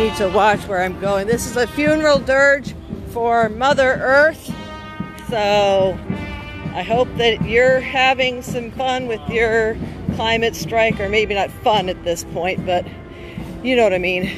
need to watch where I'm going. This is a funeral dirge for Mother Earth. So I hope that you're having some fun with your climate strike, or maybe not fun at this point, but you know what I mean.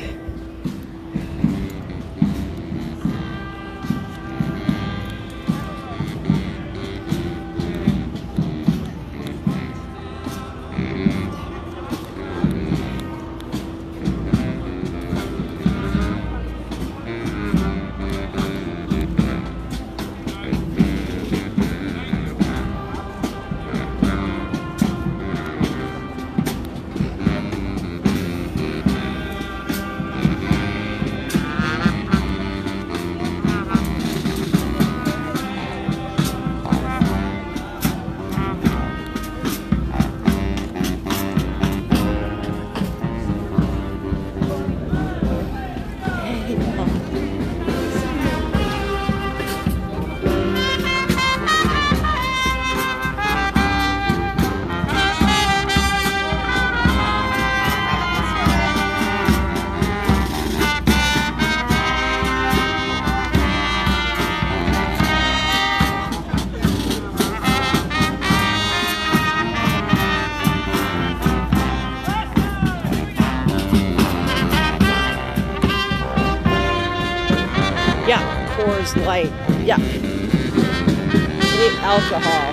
Light, yeah. Hate alcohol.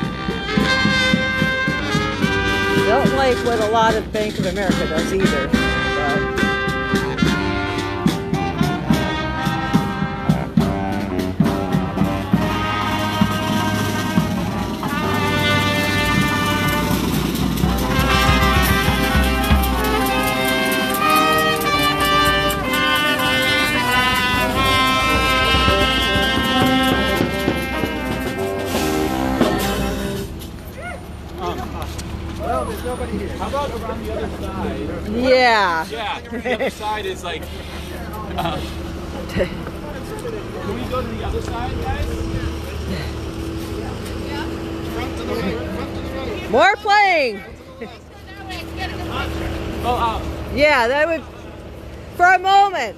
Don't like what a lot of Bank of America does either. But how about around the other side? yeah. Yeah, the other side is like... can we go to the other side, guys? More playing. Oh, Yeah, that would, for a moment.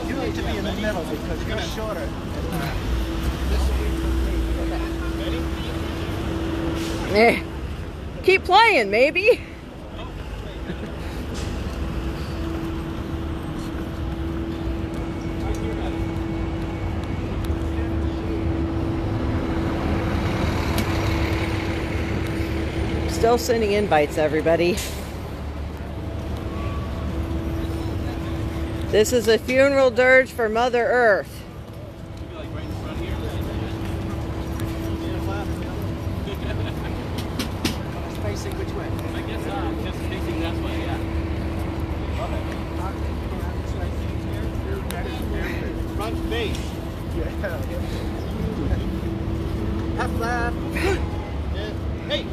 You need to be in the middle because you're shorter. Eh. Keep playing, maybe. Still sending invites, everybody. This is a funeral dirge for Mother Earth. Facing which way? I guess just facing that way, yeah. Front face. Half lap. Hey!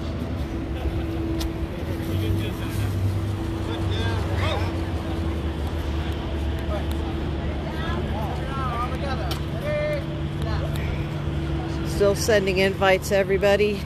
Still sending invites, everybody.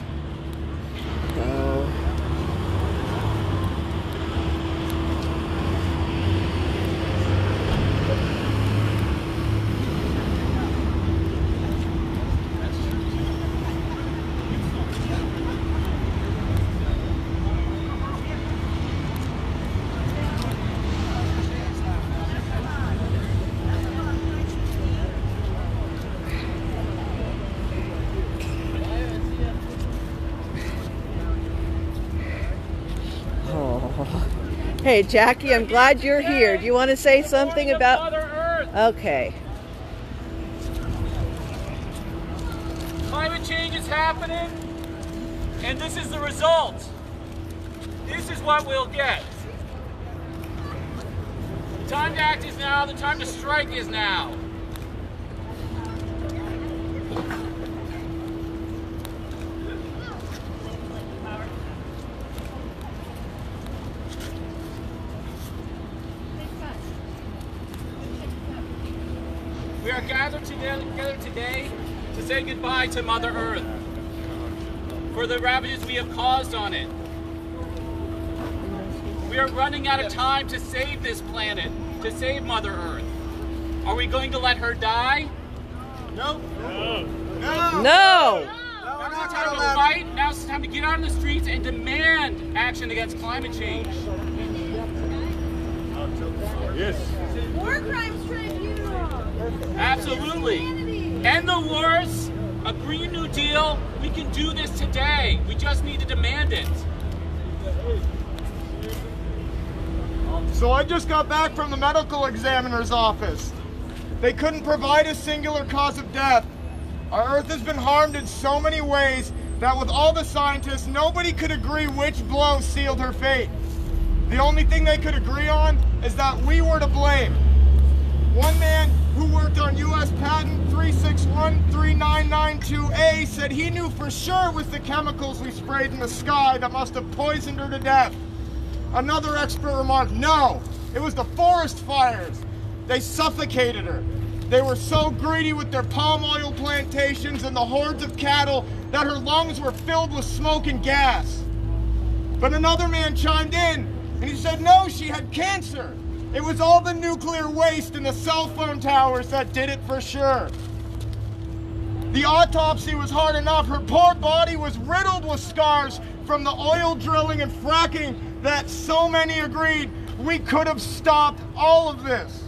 Hey, Jackie, I'm glad you're here. Do you want to say something about Mother Earth? Okay. Climate change is happening, and this is the result. This is what we'll get. The time to act is now, the time to strike is now. We are gathered together today to say goodbye to Mother Earth for the ravages we have caused on it. We are running out of time to save this planet, to save Mother Earth. Are we going to let her die? Nope. No! Now's the time to fight. Now's the time to get out on the streets and demand action against climate change. Yes. War crimes tribunal. Absolutely. End the wars, a Green New Deal. We can do this today. We just need to demand it. So I just got back from the medical examiner's office. They couldn't provide a singular cause of death. Our Earth has been harmed in so many ways that with all the scientists, nobody could agree which blow sealed her fate. The only thing they could agree on is that we were to blame. One man who worked on U.S. Patent 3613992A said he knew for sure it was the chemicals we sprayed in the sky that must have poisoned her to death. Another expert remarked, no, it was the forest fires. They suffocated her. They were so greedy with their palm oil plantations and the hordes of cattle that her lungs were filled with smoke and gas. But another man chimed in and he said, no, she had cancer. It was all the nuclear waste and the cell phone towers that did it for sure. The autopsy was hard enough. Her poor body was riddled with scars from the oil drilling and fracking that so many agreed we could have stopped all of this.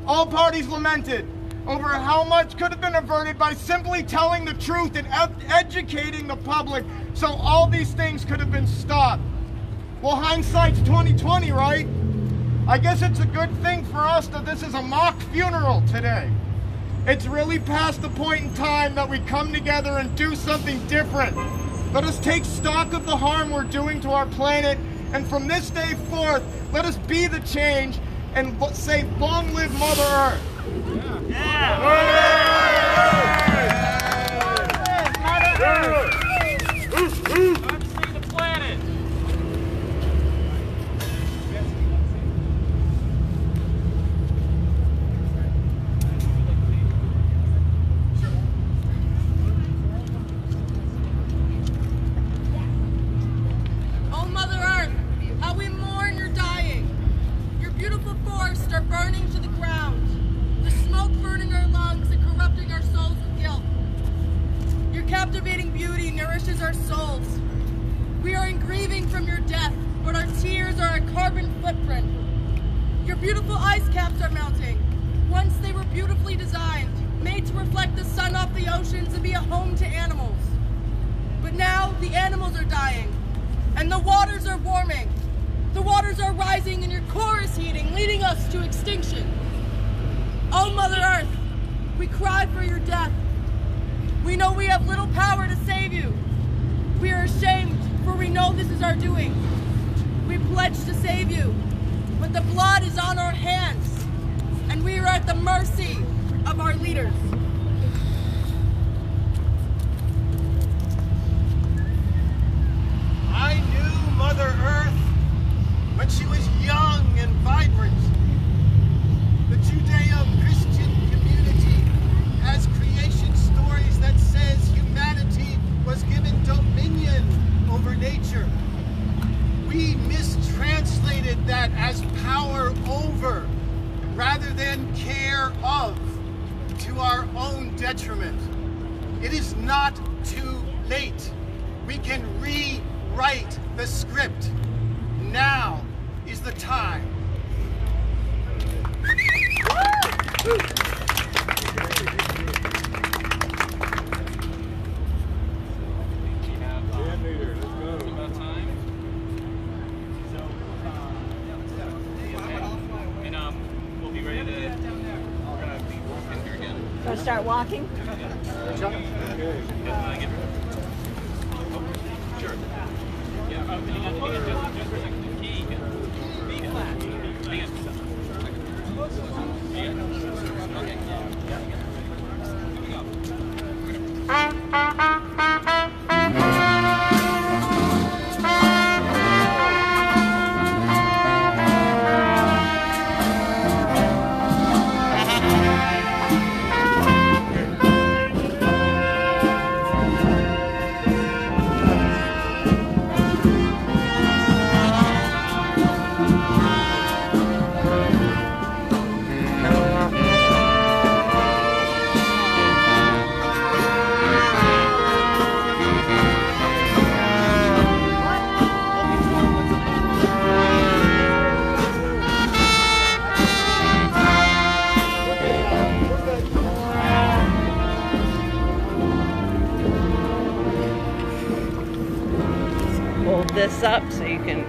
All parties lamented over how much could have been averted by simply telling the truth and educating the public so all these things could have been stopped. Well, hindsight's 2020, right? I guess it's a good thing for us that this is a mock funeral today. It's really past the point in time that we come together and do something different. Let us take stock of the harm we're doing to our planet, and from this day forth, let us be the change and say, long live Mother Earth. Yeah. Mother Earth. Let's save the planet. Oh, Mother Earth, how we mourn your dying. Your beautiful forests are burning to the ground. The smoke burning our lungs and corrupting our souls with guilt. Your captivating beauty nourishes our souls. We are in grieving from your death, but our tears are a carbon footprint. Your beautiful ice caps are melting. Once they were beautifully designed, made to reflect the sun off the oceans and be a home to animals. But now the animals are dying, and the waters are warming. The waters are rising and your core is heating, leading us to extinction. Oh, Mother Earth, we cry for your death. We know we have little power to save you. We are ashamed, for we know this is our doing. We pledge to save you, but the blood is on our hands, and we are at the mercy of our leaders. I knew Mother Earth when she was young and vibrant. The Judeo-Christian community has creation stories that says humanity was given dominion over nature. We mistranslated that as power over rather than care of, to our own detriment. It is not too late. We can rewrite the script. Now is the time. Gonna start walking? up so you can,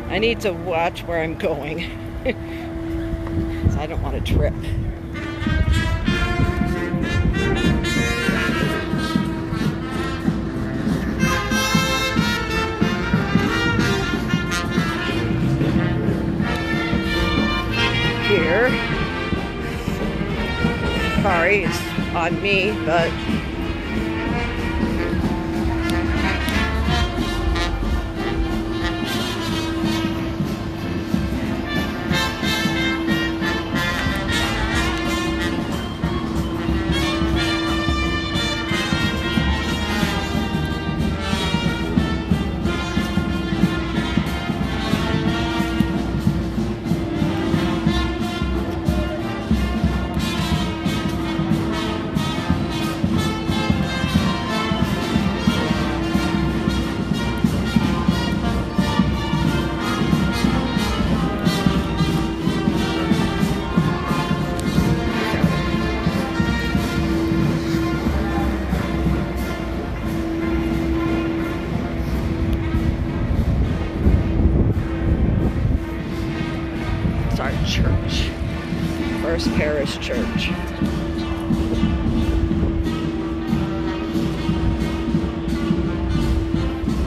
I need to watch where I'm going. So I don't want to trip. Here, sorry, it's on me, but our church, First Parish Church.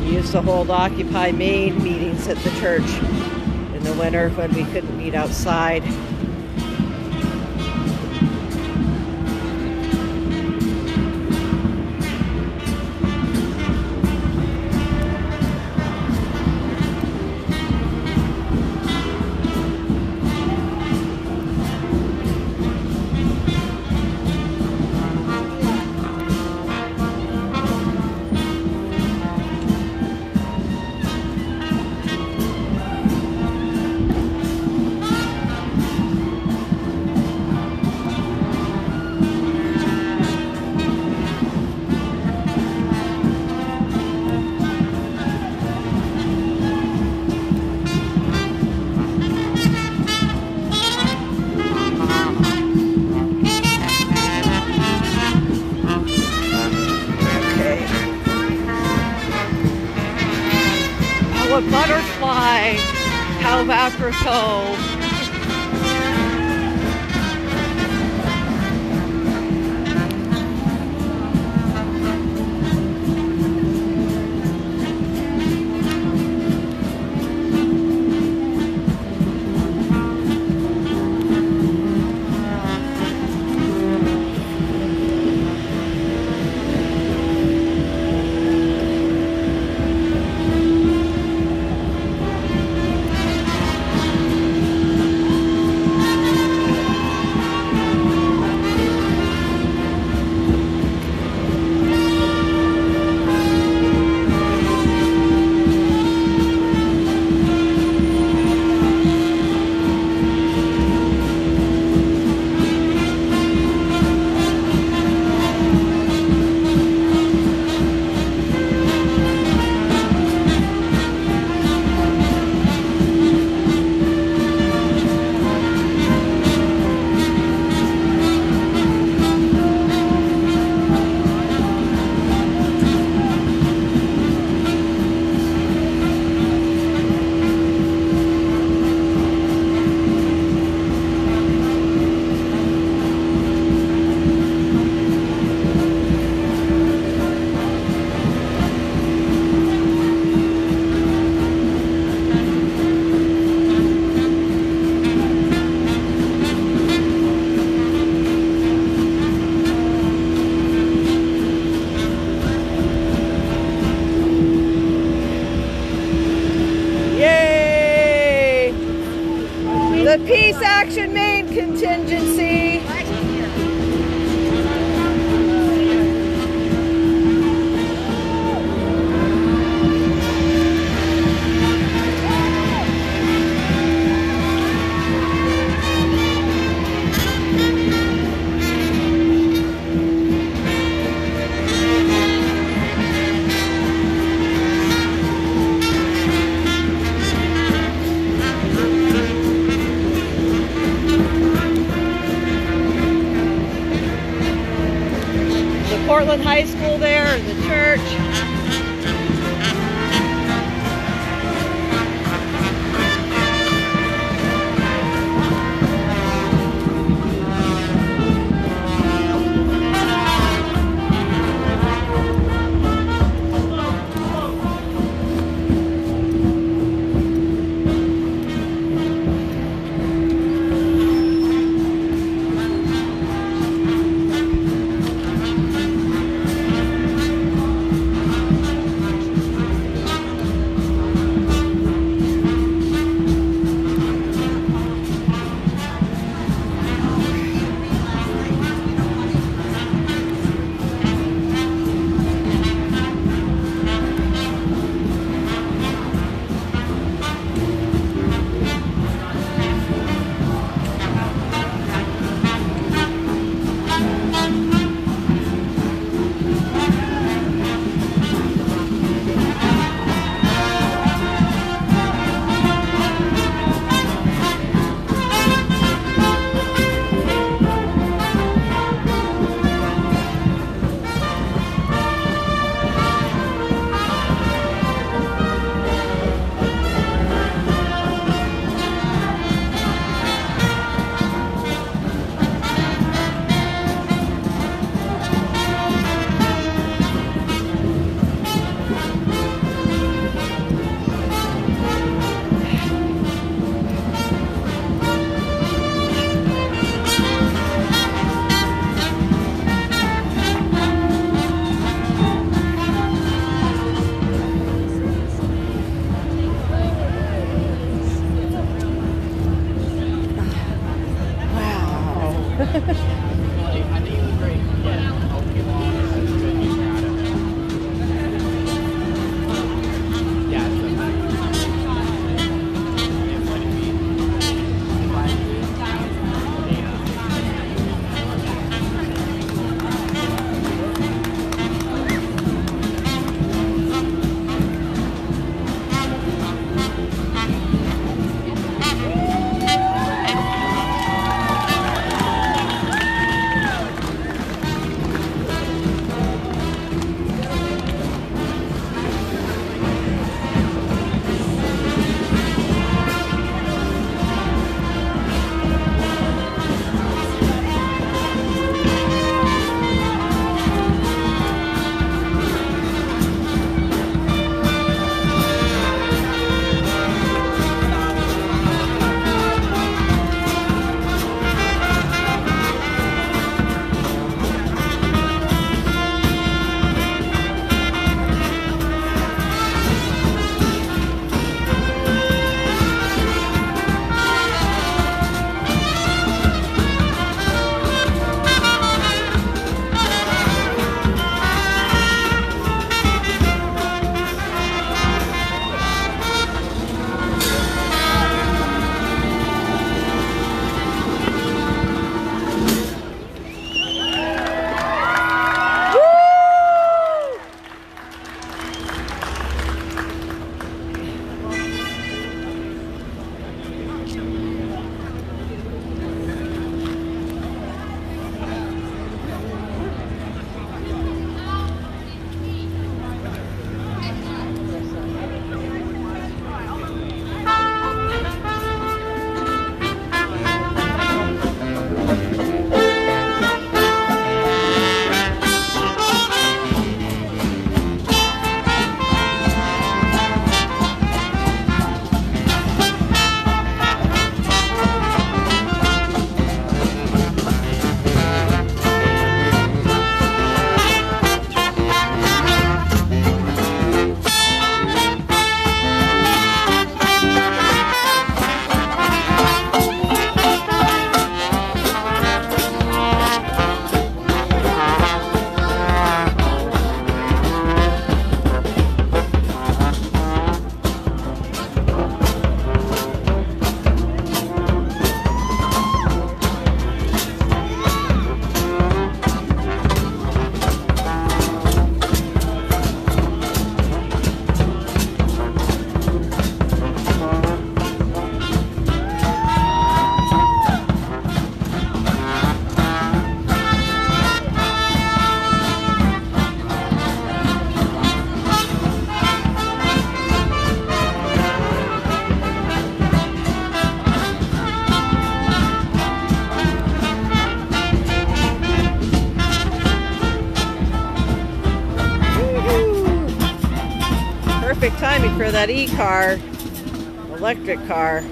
We used to hold Occupy Maine meetings at the church in the winter when we couldn't meet outside. A butterfly, how apropos. The Peace Action Maine contingency. Portland High School there and the church. I think it was great. Yeah. Perfect timing for that e-car, electric car.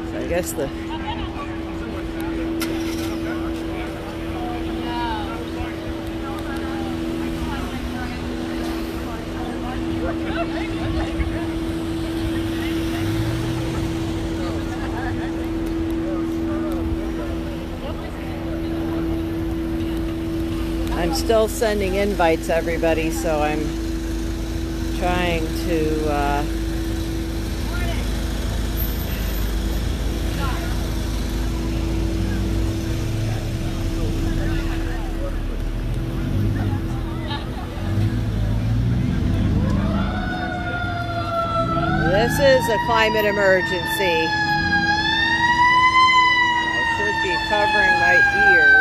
So I guess the I'm still sending invites, everybody, so I'm trying to this is a climate emergency. I should be covering my ears.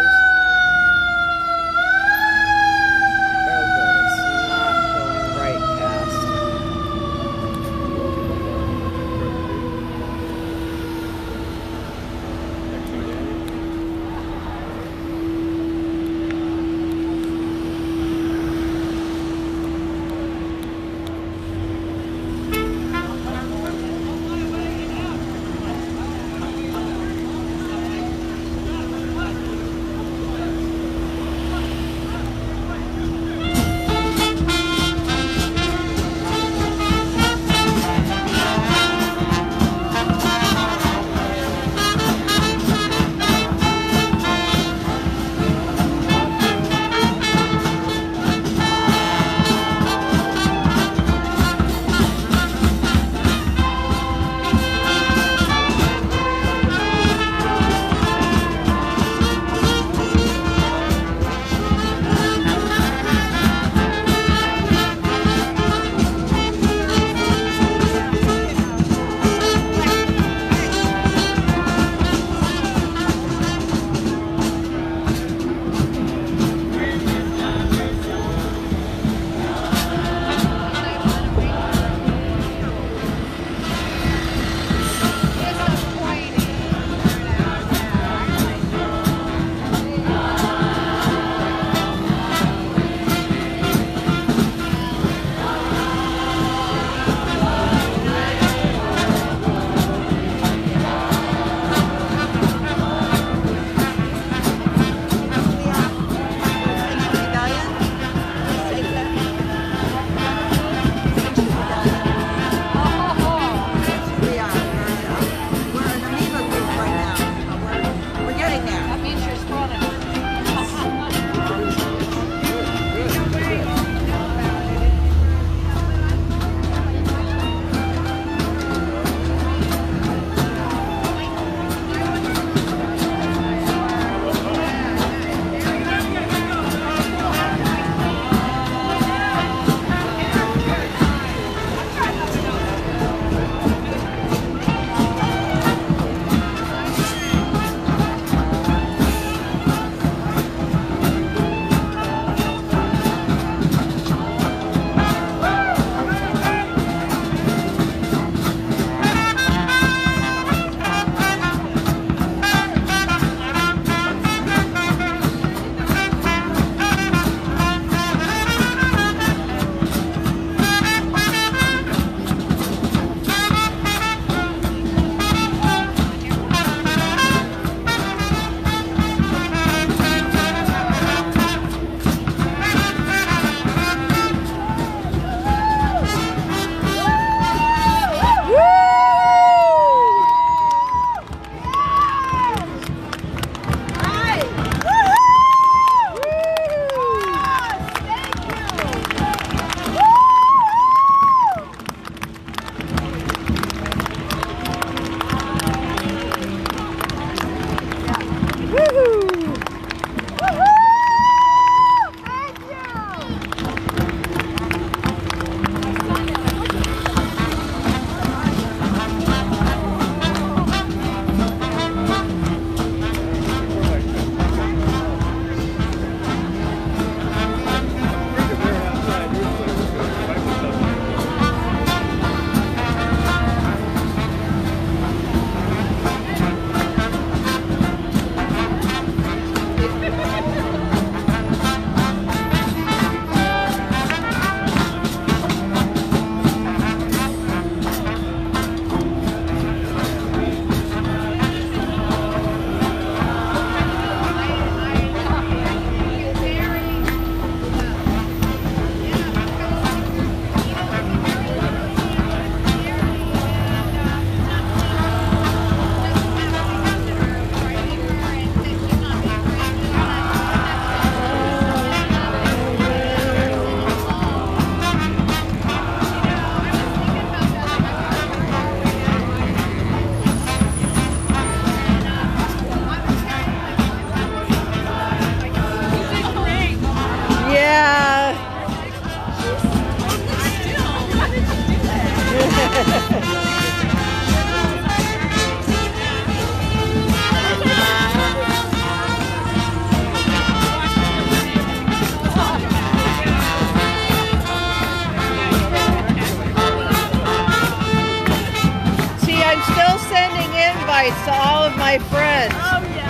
invites to all of my friends. Oh, yeah.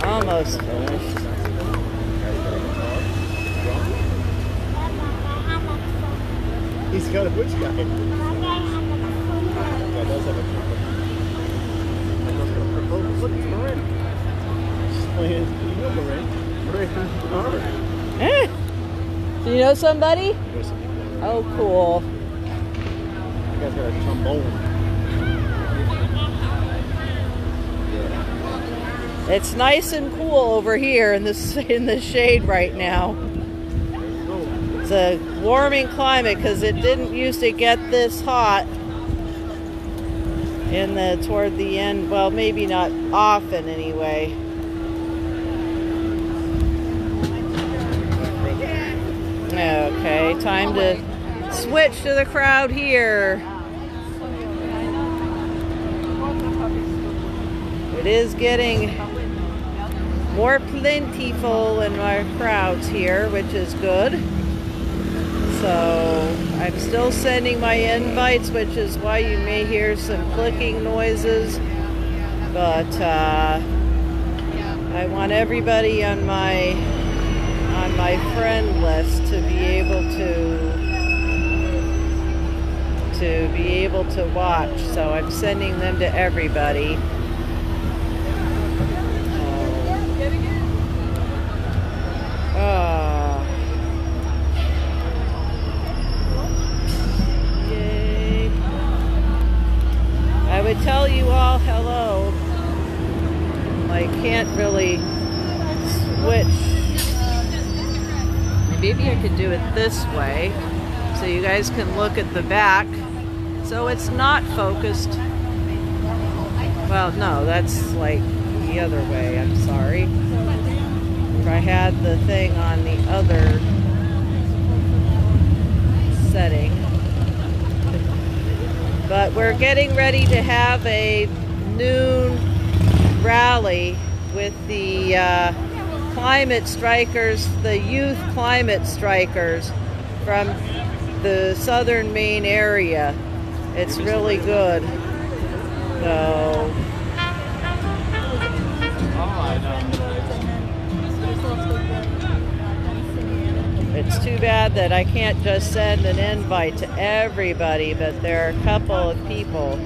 Almost finished. He's got a which guy? Yeah, does have a couple. Look, it's Marin. She's playing, you know Marin. Marin Harvard. Do you know somebody? Oh, cool. You guys got a trombone. It's nice and cool over here in the shade right now. It's a warming climate because it didn't used to get this hot toward the end. Well, maybe not often anyway. Okay, time to switch to the crowd here. It is getting more plentiful in our crowds here, which is good. So I'm still sending my invites, which is why you may hear some clicking noises. But I want everybody on my friend list to be able to watch. So I'm sending them to everybody. Yay. I would tell you all hello. I can't really switch. Maybe I could do it this way so you guys can look at the back so it's not focused. Well, no, that's like the other way. I'm sorry. If I had the thing on the other setting. But we're getting ready to have a noon rally with the climate strikers, the youth climate strikers from the southern Maine area. It's really good. So it's too bad that I can't just send an invite to everybody, but there are a couple of people.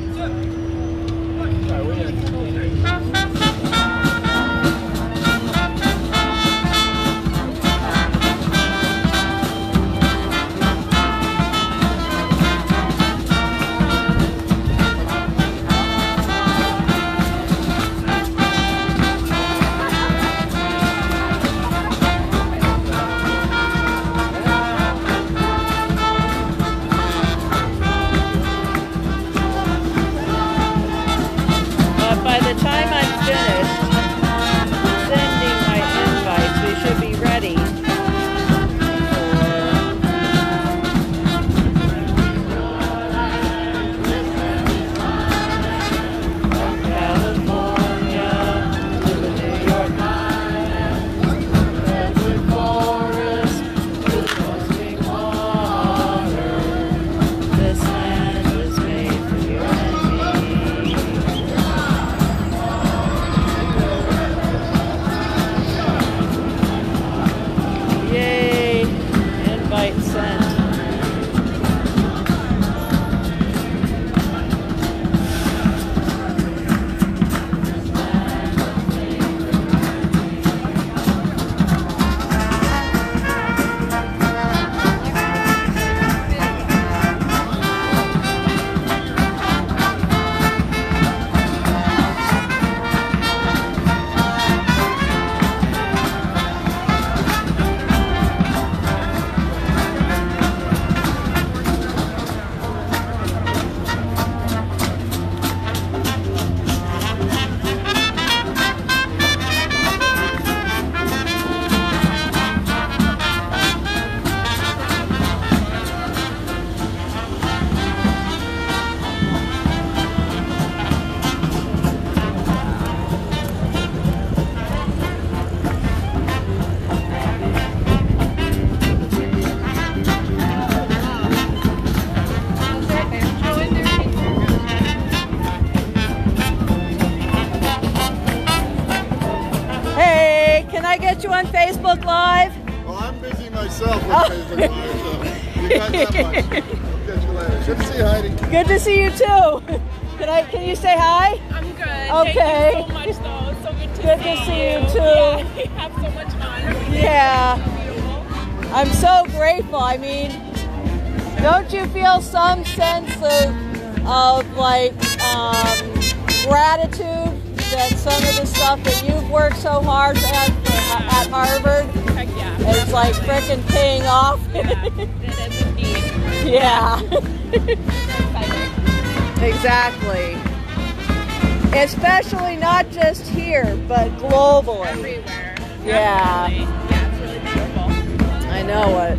I get you on Facebook Live? Well, I'm busy myself with Facebook Live, so you got that much. I'll catch you later. Good to see you, Heidi. Good to see you too. Can you say hi? I'm good. Okay. Thank you so much, though. It's so good to see you too. Yeah, we have so much fun. Yeah. I'm so grateful. I mean, don't you feel some sense of like gratitude that some of the stuff that you've worked so hard at Harvard Heck yeah. is like frickin' paying off? Yeah, it is indeed. Yeah. Exciting. Exactly. Especially not just here, but globally. Everywhere. Yeah. Definitely. Yeah, it's really beautiful. I know it.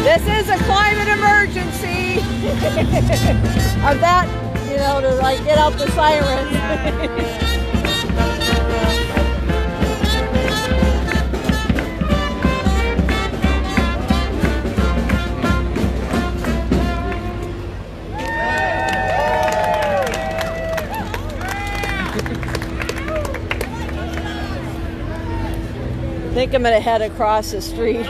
This is a climate emergency. Of that, you know, to like get out the sirens. I think I'm gonna head across the street.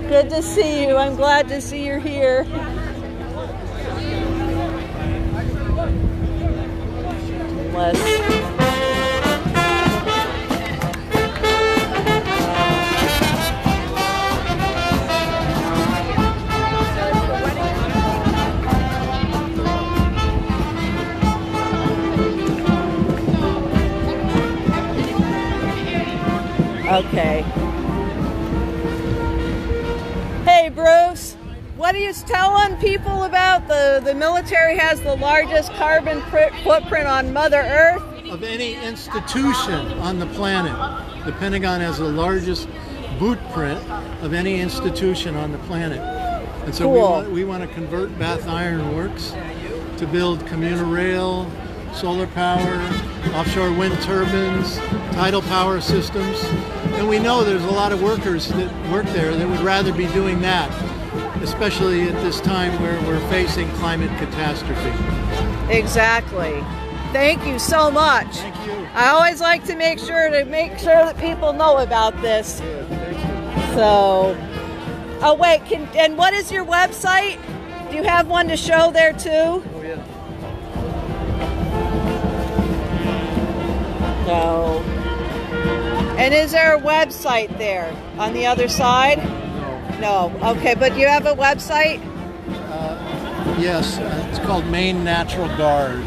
Good to see you. I'm glad to see you're here. Okay. Hey Bruce, what are you telling people about the military has the largest carbon footprint on Mother Earth? Of any institution on the planet. The Pentagon has the largest boot print of any institution on the planet. And so cool. we want to convert Bath Iron Works to build commuter rail, solar power, offshore wind turbines, tidal power systems. And we know there's a lot of workers that work there that would rather be doing that, especially at this time where we're facing climate catastrophe. Exactly. Thank you so much. Thank you. I always like to make sure that people know about this. Yeah, thank you. So, oh wait, and what is your website? Do you have one to show there too? Oh yeah. No. And is there a website there on the other side? No. No. Okay, but you have a website? Yes, it's called Maine Natural Guard.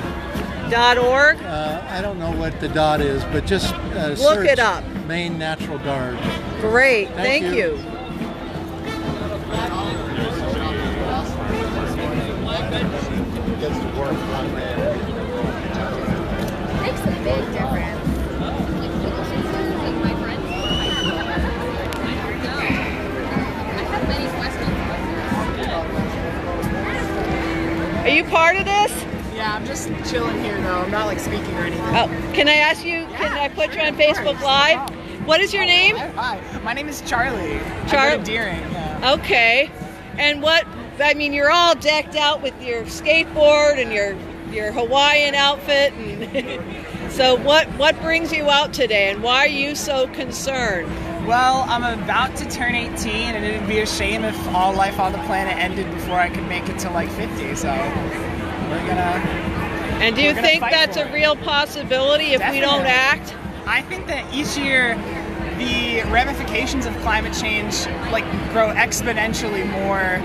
.org? I don't know what the dot is, but just Look search it up. Maine Natural Guard. Great. Thank Thank you. you. Gets to work one man. Makes a big difference. Like my friends I have many questions. Are you part of this? Yeah, I'm just chilling here though. I'm not like speaking or anything. Oh, can I ask you, can I put you on Facebook Live? What is your name? Hi, my name is Charlie. Charlie. I go to Deering. Yeah. Okay. And I mean, you're all decked out with your skateboard and your Hawaiian outfit. And so what brings you out today and why are you so concerned? Well, I'm about to turn 18 and it'd be a shame if all life on the planet ended before I could make it to like 50. So we're gonna. And do you think that's a real possibility if we don't act? I think that each year the ramifications of climate change like grow exponentially more,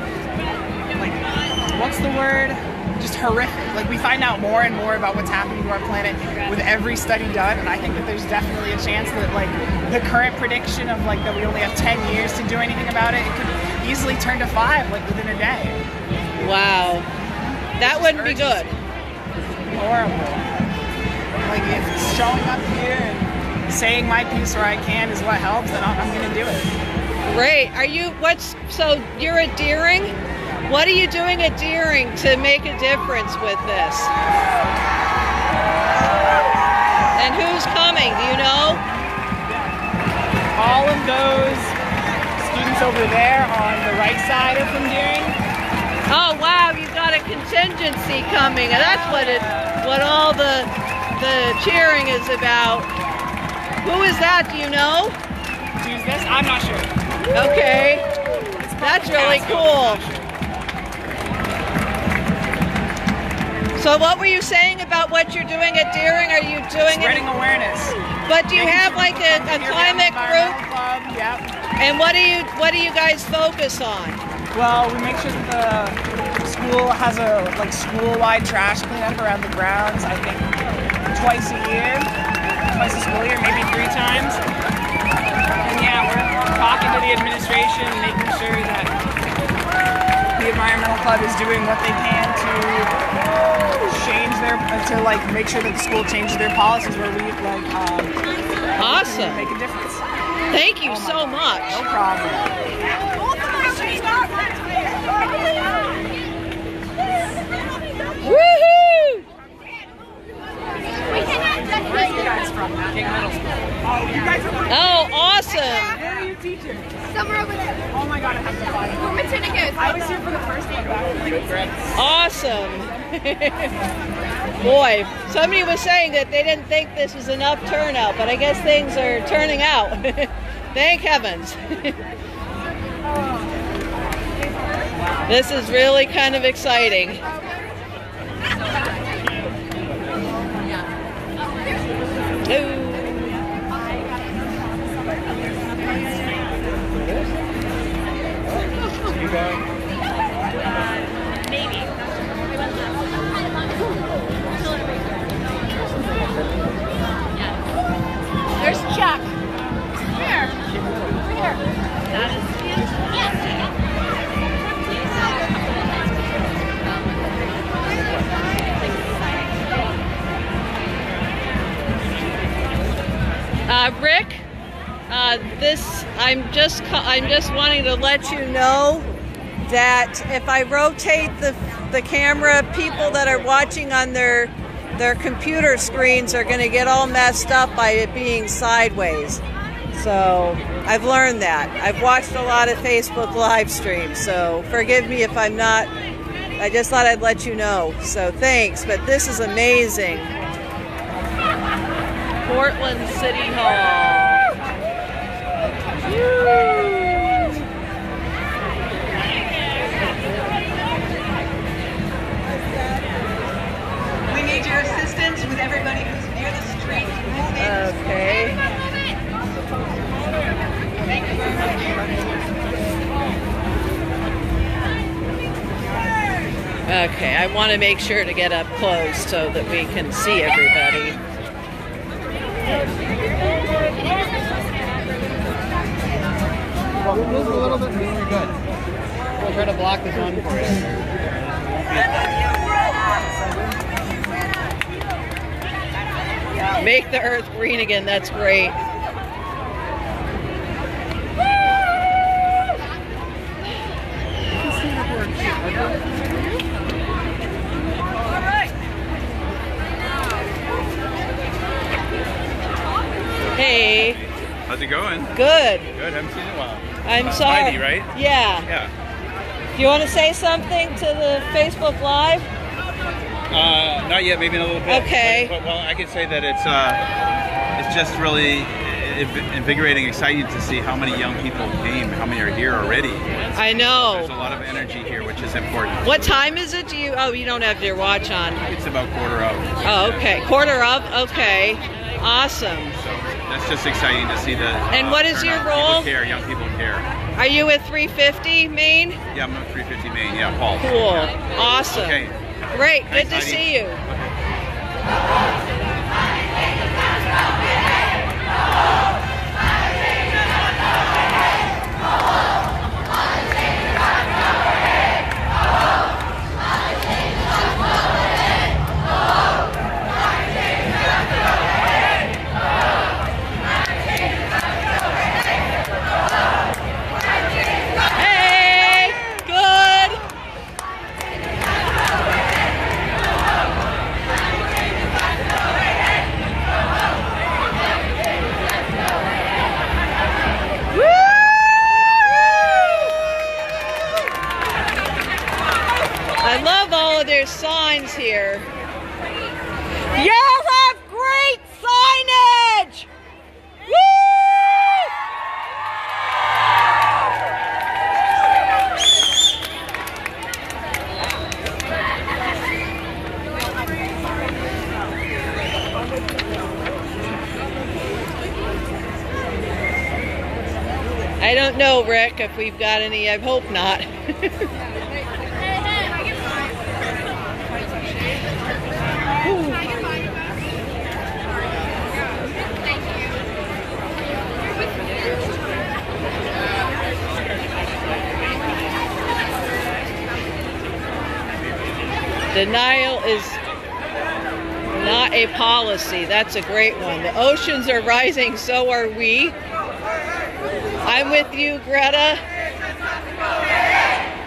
like, what's the word? Just horrific. Like, we find out more and more about what's happening to our planet with every study done, and I think that there's definitely a chance that like the current prediction of like that we only have 10 years to do anything about it, it could easily turn to 5 like within a day. Wow. That wouldn't be good. Horrible. Like, if showing up here and saying my piece where I can is what helps, then I'm gonna do it. Great. So you're at Deering? What are you doing at Deering to make a difference with this? over there on the right side of from Deering. Oh wow, you've got a contingency coming, and that's what all the cheering is about. Who is that? Do you know? Who's this? I'm not sure. Okay, that's really cool. So what were you saying about what you're doing at Deering? Are you doing spreading awareness? But do you have like a climate group? Club, yep. And what do you guys focus on? Well, we make sure that the school has a school-wide trash cleanup around the grounds. I think twice a school year, maybe 3 times. And yeah, we're talking to the administration, making sure that the environmental club is doing what they can to change make sure that the school changes their policies where we awesome make a difference. Thank you so much. No problem. Woohoo! Where are you guys from? King Middle School. Oh, you guys are Oh, awesome. Where are you teaching? Somewhere over there. Oh my god, I have to find it. We're Matinicus. I was here for the first one back. Awesome. Boy, somebody was saying that they didn't think this was enough turnout, but I guess things are turning out. Thank heavens. This is really kind of exciting. Ooh. There's Chuck. Here. Here. Yes. Rick, I'm just wanting to let you know that if I rotate the camera, people that are watching on their computer screens are going to get all messed up by it being sideways. So I've learned that. I've watched a lot of Facebook live streams, so forgive me if I'm not. I just thought I'd let you know. So thanks, but this is amazing. Portland City Hall. Woo. We need your assistance with everybody who's near the street moving. Okay. Thank you very much. Okay, I want to make sure to get up close so that we can see everybody. Move a little bit. You're good. We'll try to block this one for you. Make the earth green again. That's great. Hey. How's it going? Good. Good. Haven't seen it in a while. I'm sorry. Heidi, right? Yeah. Yeah. Do you want to say something to the Facebook Live? Not yet. Maybe in a little bit. Okay. But well, I can say that it's just really invigorating, exciting to see how many young people came, how many are here already. I know. There's a lot of energy here, which is important. What time is it? You don't have your watch on. It's about 1:15. Oh, okay. 1:15. Okay. Awesome. So that's just exciting to see the. And what is your role? People care. Young people care. Are you with 350 Maine? Yeah, I'm at 350 Maine. Yeah, Paul. Cool. Awesome. Okay. Great. Thanks, Good to Heidi. see you. signage here. Y'all have great signage! Woo! I don't know, Rick, if we've got any. I hope not. Denial is not a policy. That's a great one. The oceans are rising, so are we. I'm with you, Greta.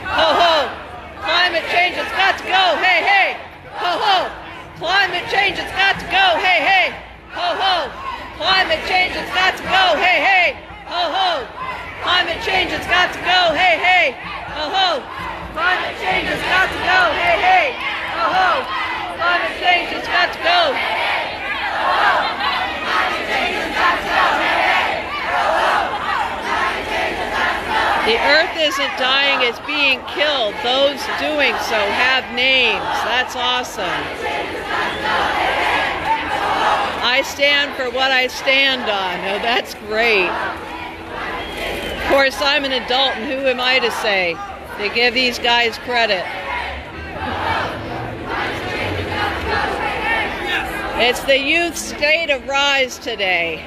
Ho ho! Climate change has got to go. Hey hey! Ho ho! Climate change has got to go. Hey hey! Ho ho! Climate change has got to go. Hey hey! Ho ho! Climate change has got to go. Hey hey! Ho ho! Climate change has got to go. Hey hey! Ho ho! Climate change has got to go. Climate change has got to go. Hey hey! Ho ho! The earth isn't dying, it's being killed. Those doing so have names. That's awesome. I stand for what I stand on. Oh, that's great. Of course, I'm an adult, and who am I to say? To give these guys credit. It's the youth state of rise today.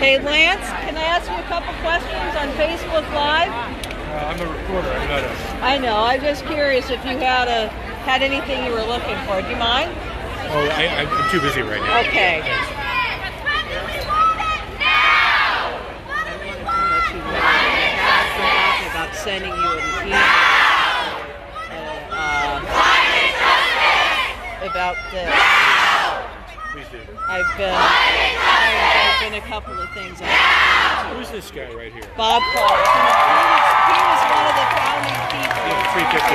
Hey Lance, can I ask you a couple questions on Facebook Live? I'm a reporter, I'm not a... I know, I'm just curious if you had anything you were looking for. Do you mind? Oh, I'm too busy right now. Okay. Thanks. About sending you an email about this. Please do. I've been a couple of things. Who's this guy right here? Bob Clark. He was one of the founding people. Yeah, 350.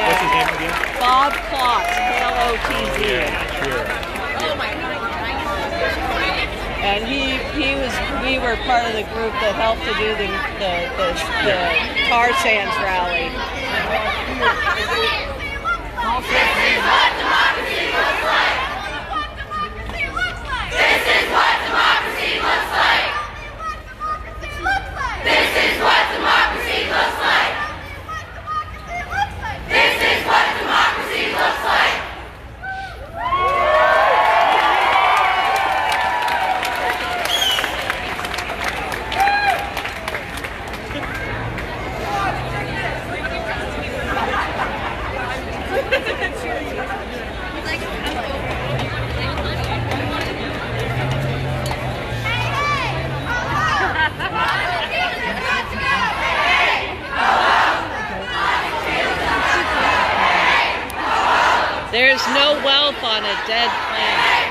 What's his name again? Bob Clark, K-L-O-T-Z. Yeah, sure. And we were part of the group that helped to do the tar sands rally. This is what democracy looks like. This is what democracy looks like. This is what democracy looks like. There's no wealth on a dead planet.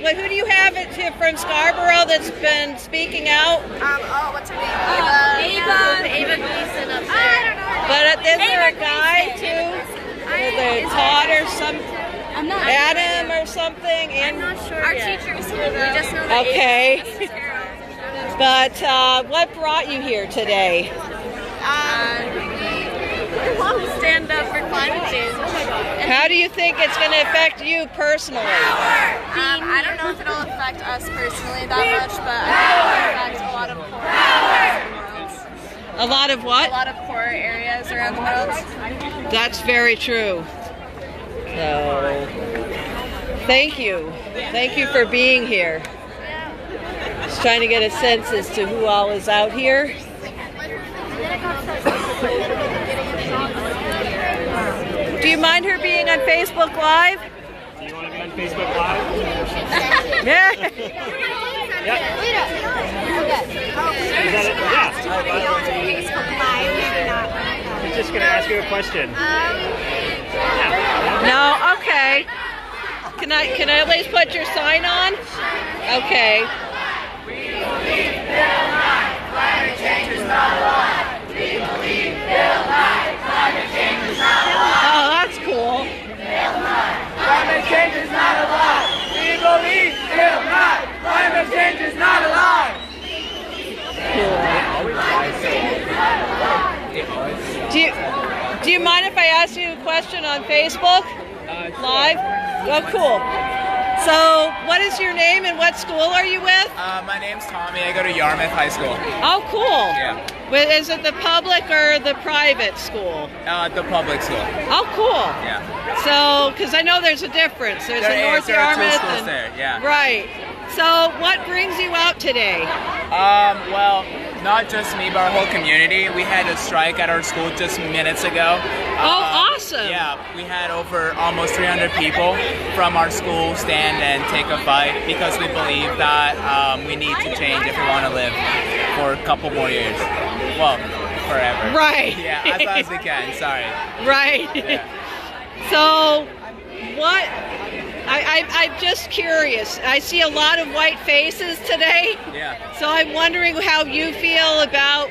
who do you have from Scarborough that's been speaking out? What's her name? Ava Gleason up there. I don't know. But is there a guy too? Todd or some? I'm not Adam or something? I'm not sure. Our teacher is here though. We just know that. Okay. But what brought you here today? Stand up for climate change. How do you think it's going to affect you personally? I don't know if it'll affect us personally that much, but I think it'll affect a lot of poor areas around the world. A lot of what? A lot of poor areas around the world. That's very true. So, thank you. Thank you for being here. Just trying to get a sense as to who all is out here. Do you mind her being on Facebook Live? Do you want to be on Facebook Live? Yeah. Yeah. Is that it? Yeah. I'm just going to ask you a question. No? Okay. Can I at least put your sign on? Okay. Climate change is not a lie. We believe real life. Climate change is not a lie. Oh, that's cool. Climate change is not a lie. We believe real life. Climate change is not a lie. Do you mind if I ask you a question on Facebook Live? Oh, cool. So, what is your name and what school are you with? My name's Tommy. I go to Yarmouth High School. Oh, cool. Yeah. Is it the public or the private school? The public school. Oh, cool. Yeah. So, because I know there's a difference. There's a North there are two Yarmouth schools and there, yeah. Right. So, what brings you out today? Well, not just me, but our whole community. We had a strike at our school just minutes ago. Oh, awesome. Yeah, we had over almost 300 people from our school stand and take a fight because we believe that we need to change if we want to live for a couple more years. Well, forever. Right. Yeah, as long as we can, sorry. Right. Yeah. So, what... I'm just curious. I see a lot of white faces today. Yeah. So I'm wondering how you feel about,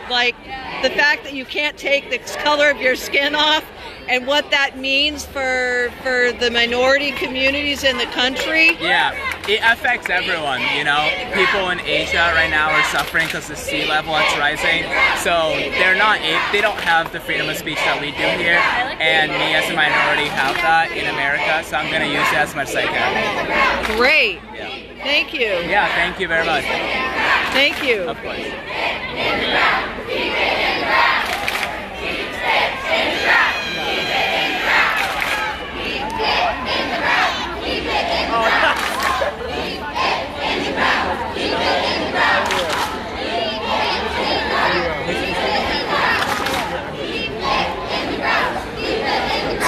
like, the fact that you can't take the color of your skin off and what that means for the minority communities in the country. Yeah, it affects everyone, you know. People in Asia right now are suffering because the sea level is rising. So they don't have the freedom of speech that we do here. And me as a minority have that in America, so I'm going to use it as much as I can. Great. Yeah. Thank you. Yeah, thank you very much. Thank you. Of course.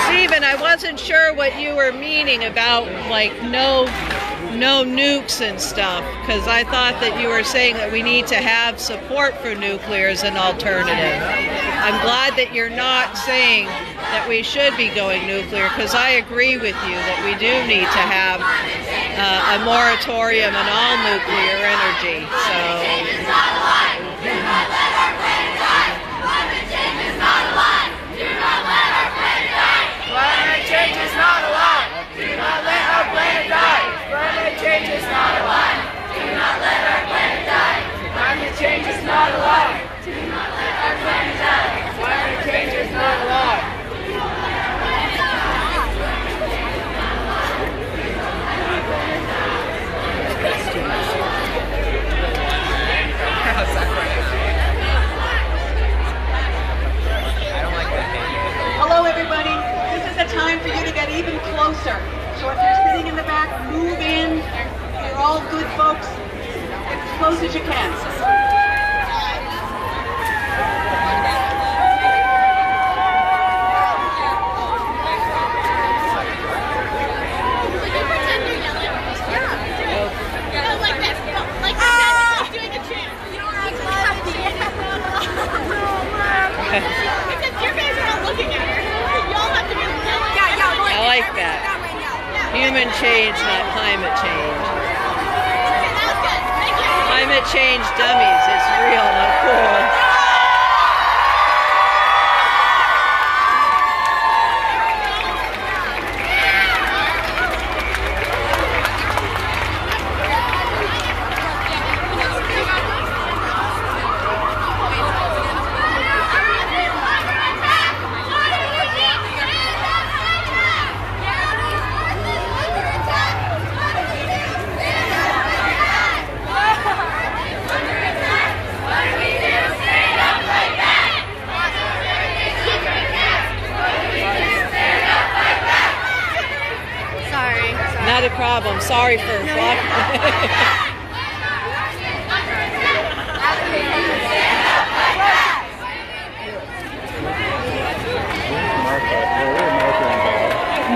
Stephen, I wasn't sure what you were meaning about, like, no nukes and stuff, because I thought that you were saying that we need to have support for nuclear as an alternative. I'm glad that you're not saying that we should be going nuclear, because I agree with you that we do need to have a moratorium on all nuclear energy. So. Climate change is not a lie. Do not let our planet die. Climate change is not a lie. Do not let our planet die. Climate change is not a lie. Do not let our planet die. Climate change is not a lie. Hello, everybody. This is the time for you to get even closer. So if you're sitting in the back, move in. You're all good folks. Get as close as you can. I like that. You human change, not climate change. Climate change dummies. It's real, not cool. Not a problem. Sorry for blocking.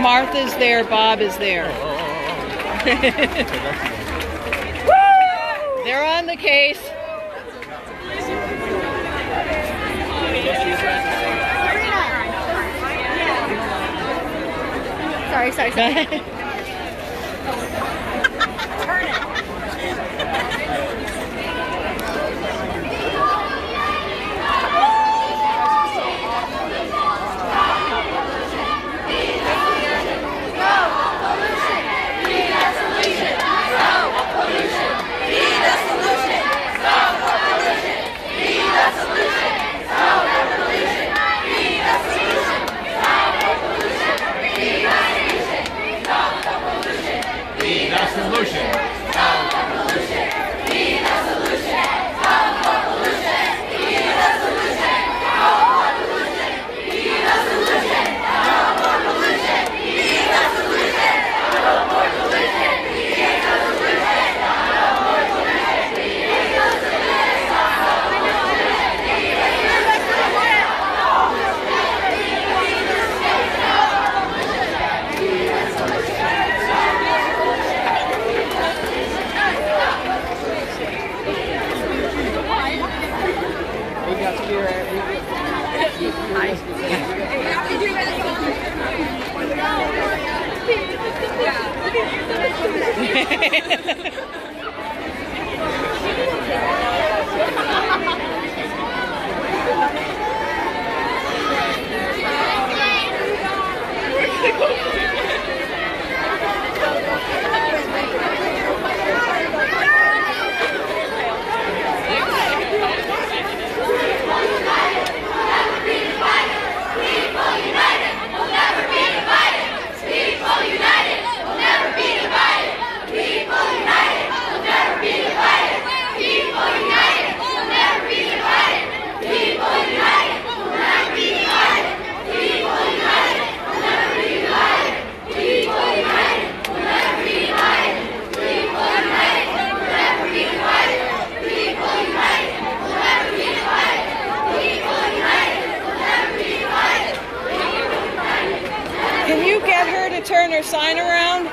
Martha's there, Bob is there. They're on the case. Sorry. Turn her sign around.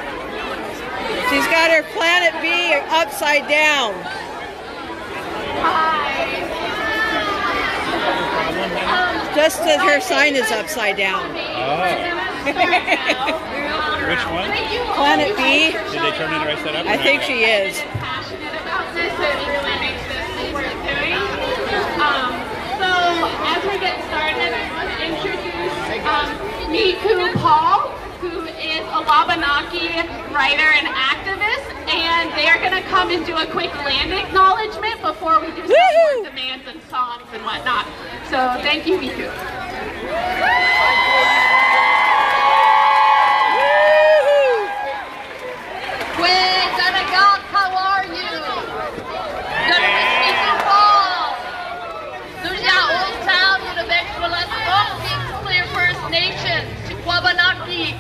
She's got her Planet B upside down. Just that her sign is upside down. Which one? Planet B. Did they turn it right side up? I think she is. So as we get started, I want to introduce Miku Paul, who is a Wabanaki writer and activist, and they are going to come and do a quick land acknowledgement before we do some more demands and songs and whatnot. So thank you, Miku. How are you? Good to meet you all. There's Old Town Universal Kings Clear First Nations, Wabanaki.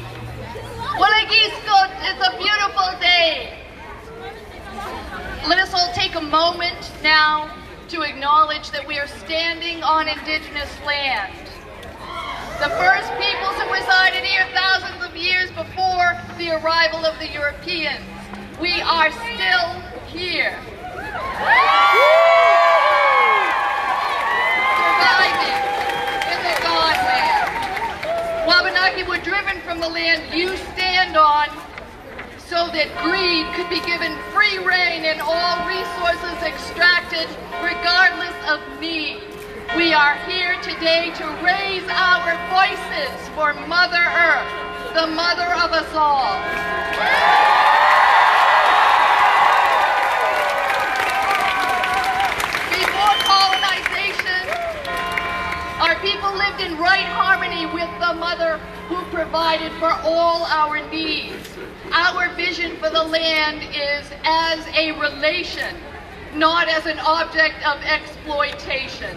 It's a beautiful day. Let us all take a moment now to acknowledge that we are standing on Indigenous land. The first peoples that resided here thousands of years before the arrival of the Europeans. We are still here. Surviving in the Godland. Wabanaki were driven from the land you stand on so that greed could be given free rein and all resources extracted regardless of need. We are here today to raise our voices for Mother Earth, the mother of us all. Before colonization, our people lived in right harmony with the mother who provided for all our needs. Our vision for the land is as a relation, not as an object of exploitation.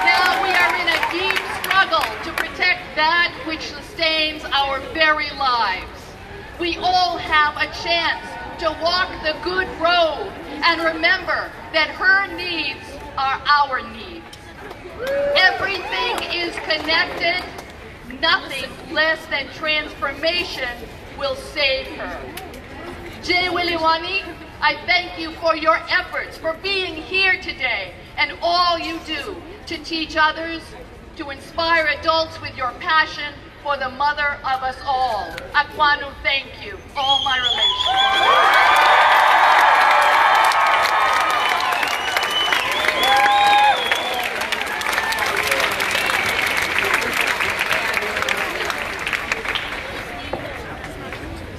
Now we are in a deep struggle to protect that which sustains our very lives. We all have a chance to walk the good road and remember that her needs are our needs. Everything is connected. Nothing less than transformation will save her. Jay Wiliwani, I thank you for your efforts, for being here today, and all you do to teach others, to inspire adults with your passion for the mother of us all. Akwanu, thank you. All my relations.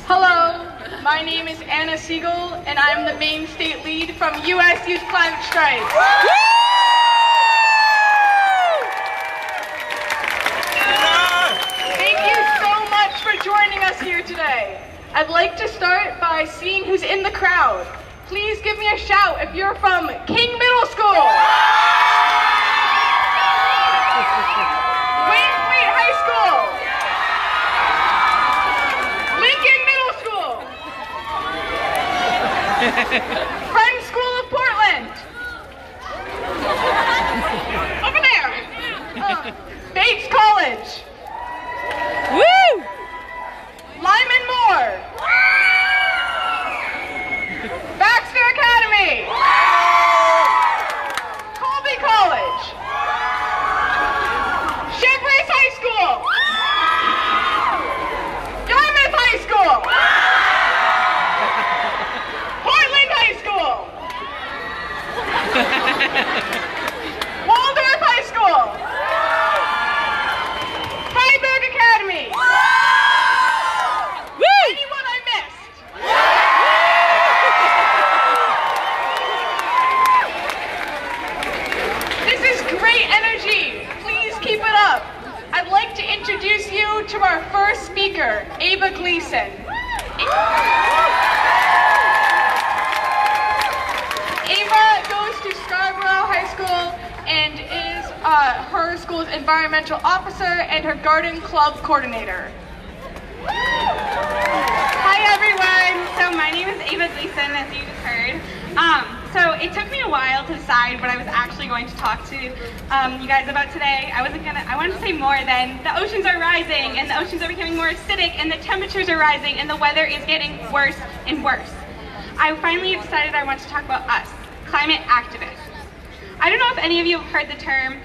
Hello, my name is Anna Siegel, and I'm the Maine State Lead from U.S. Youth Climate Strike. Thank you so much for joining us here today. I'd like to start by seeing who's in the crowd. Please give me a shout if you're from King Middle School. Wayne Fleet High School. Lincoln Middle School. Friends School of Portland. Over there. Bates College. Woo! Lyman Moore. Baxter Academy. Colby College. Chevrolet High School. Yarmouth High School. Portland High School. Waldorf High School. Freiburg Academy. Anyone I missed? This is great energy. Please keep it up. I'd like to introduce you to our first speaker, Ava Gleason. Ava goes to Scarborough High School and is her school's environmental officer and her garden club coordinator. Hi everyone. So my name is Ava Gleason, as you just heard. So it took me a while to decide what I was actually going to talk to you guys about today. I wanted to say more than the oceans are rising and the oceans are becoming more acidic and the temperatures are rising and the weather is getting worse and worse. I finally decided I want to talk about us, climate activists. I don't know if any of you have heard the term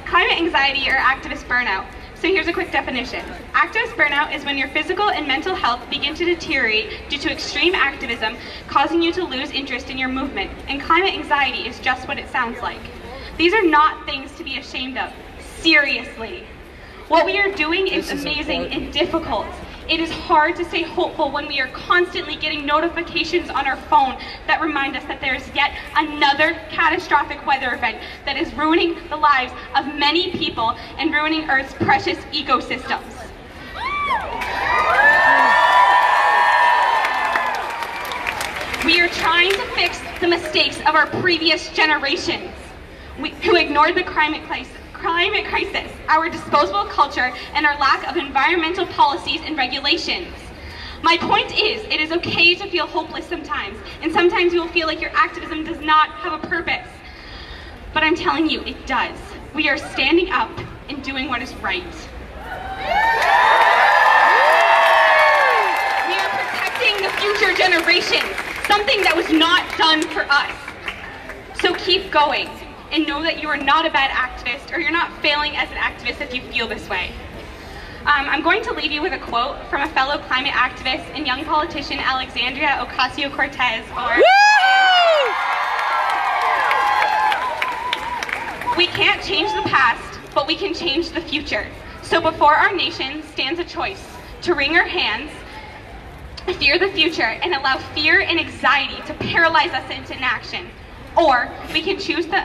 climate anxiety or activist burnout. So here's a quick definition. Activist burnout is when your physical and mental health begin to deteriorate due to extreme activism, causing you to lose interest in your movement. And climate anxiety is just what it sounds like. These are not things to be ashamed of. Seriously. What we are doing is amazing and difficult. It is hard to stay hopeful when we are constantly getting notifications on our phone that remind us that there is yet another catastrophic weather event that is ruining the lives of many people and ruining Earth's precious ecosystems. We are trying to fix the mistakes of our previous generations who ignored the climate crisis, our disposable culture, and our lack of environmental policies and regulations. My point is, it is okay to feel hopeless sometimes, and sometimes you will feel like your activism does not have a purpose. But I'm telling you, it does. We are standing up and doing what is right. We are protecting the future generations, something that was not done for us. So keep going. And know that you are not a bad activist, or you're not failing as an activist if you feel this way. I'm going to leave you with a quote from a fellow climate activist and young politician, Alexandria Ocasio-Cortez, or "We can't change the past, but we can change the future. So before our nation stands a choice to wring our hands, fear the future, and allow fear and anxiety to paralyze us into inaction. Or we can choose to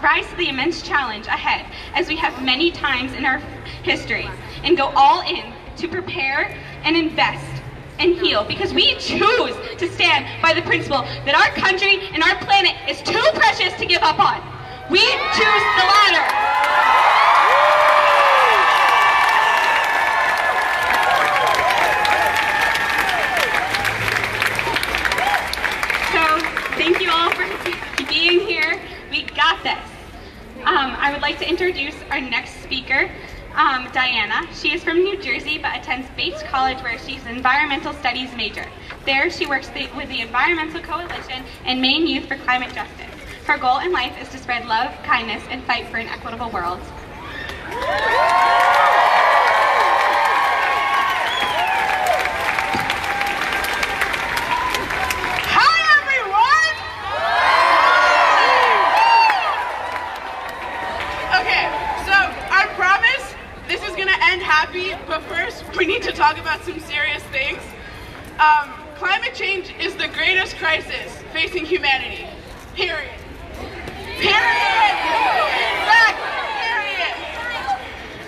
rise to the immense challenge ahead, as we have many times in our history, and go all in to prepare and invest and heal, because we choose to stand by the principle that our country and our planet is too precious to give up on. We choose the latter." Thank you all for being here. We got this. I would like to introduce our next speaker, Diana. She is from New Jersey but attends Bates College, where she's an environmental studies major. There she works with the Environmental Coalition and Maine Youth for Climate Justice. Her goal in life is to spread love, kindness, and fight for an equitable world. Happy, but first we need to talk about some serious things. Climate change is the greatest crisis facing humanity. Period. Period. Exactly. Period.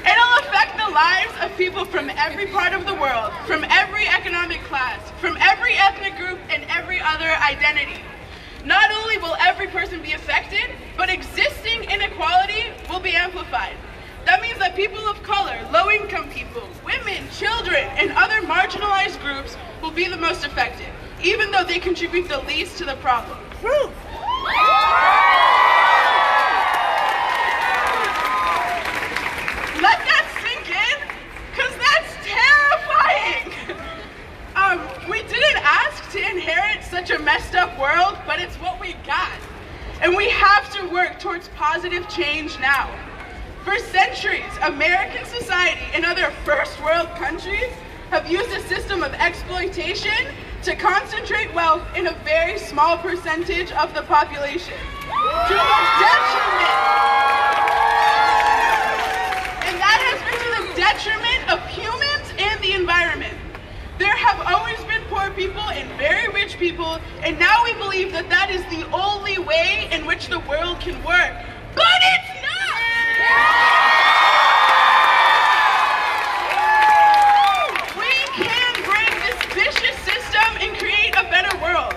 It'll affect the lives of people from every part of the world, from every economic class, from every ethnic group, and every other identity. Not only will every person be affected, but existing inequality will be amplified. That means that people of color, low-income people, women, children, and other marginalized groups will be the most affected, even though they contribute the least to the problem. Let that sink in, because that's terrifying. We didn't ask to inherit such a messed up world, but it's what we got. And we have to work towards positive change now. For centuries, American society and other first world countries have used a system of exploitation to concentrate wealth in a very small percentage of the population, to the detriment. And that has been to the detriment of humans and the environment. There have always been poor people and very rich people, and now we believe that that is the only way in which the world can work. But it's not! We can break this vicious system and create a better world.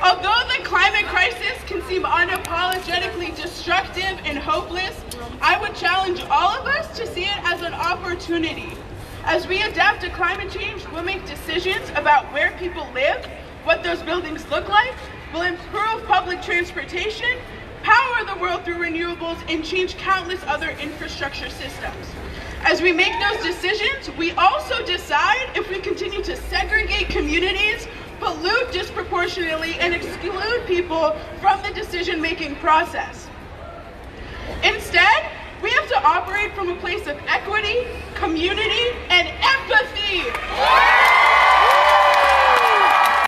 Although the climate crisis can seem unapologetically destructive and hopeless, I would challenge all of us to see it as an opportunity. As we adapt to climate change, we'll make decisions about where people live, what those buildings look like, we'll improve public transportation, power the world through renewables, and change countless other infrastructure systems. As we make those decisions, we also decide if we continue to segregate communities, pollute disproportionately, and exclude people from the decision-making process. Instead, we have to operate from a place of equity, community, and empathy.